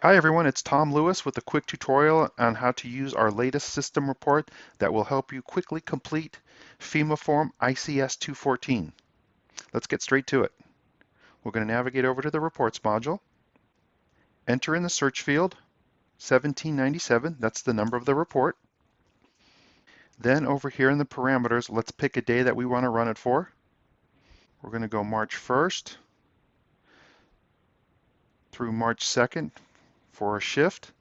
Hi everyone, it's Tom Lewis with a quick tutorial on how to use our latest system report that will help you quickly complete FEMA Form ICS 214. Let's get straight to it. We're going to navigate over to the Reports module, enter in the search field 1797, that's the number of the report. Then over here in the parameters, let's pick a day that we want to run it for. We're going to go March 1st through March 2nd for a shift.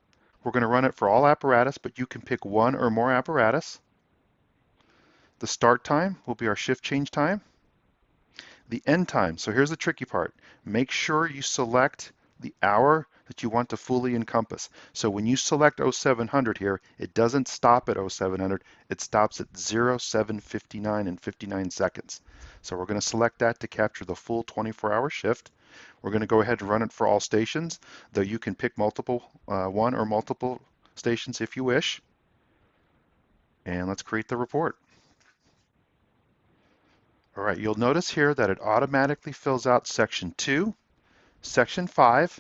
We're going to run it for all apparatus, but you can pick one or more apparatus. The start time will be our shift change time. The end time, so here's the tricky part. Make sure you select the hour that you want to fully encompass. So when you select 0700 here, it doesn't stop at 0700, it stops at 0759 and 59 seconds. So we're going to select that to capture the full 24-hour shift. We're going to go ahead and run it for all stations, though you can pick one or multiple stations if you wish. And let's create the report. All right, you'll notice here that it automatically fills out section 2, section 5,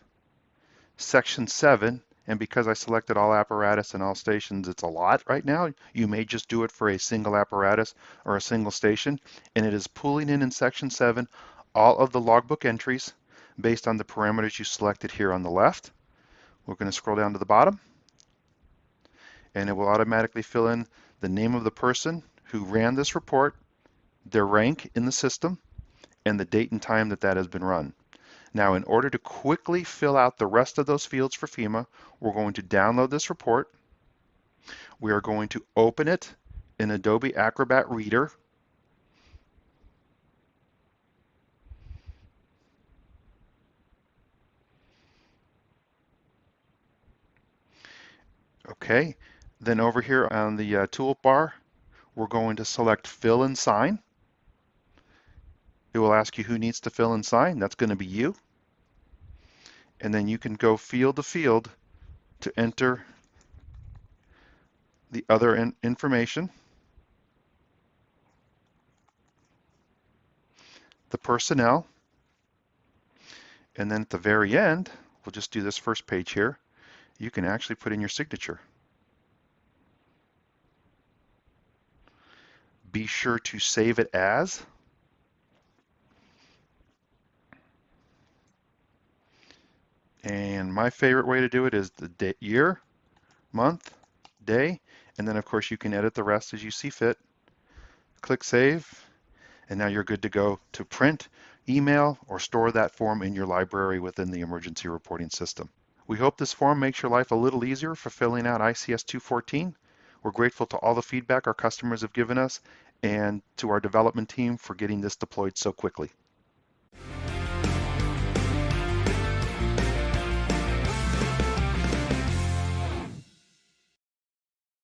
section 7, and because I selected all apparatus and all stations, it's a lot right now. You may just do it for a single apparatus or a single station, and it is pulling in section 7 all of the logbook entries based on the parameters you selected here on the left. We're going to scroll down to the bottom, and it will automatically fill in the name of the person who ran this report, their rank in the system, and the date and time that that has been run. Now, in order to quickly fill out the rest of those fields for FEMA, we're going to download this report. We are going to open it in Adobe Acrobat Reader. Okay, then over here on the toolbar, we're going to select Fill and Sign. It will ask you who needs to fill and sign. That's going to be you. And then you can go field to field to enter the other information. The personnel, and then at the very end, we'll just do this first page here, you can actually put in your signature. Be sure to save it as. And my favorite way to do it is the year, month, day, and then of course you can edit the rest as you see fit. Click Save, and now you're good to go to print, email, or store that form in your library within the emergency reporting system. We hope this form makes your life a little easier for filling out ICS 214. We're grateful to all the feedback our customers have given us and to our development team for getting this deployed so quickly.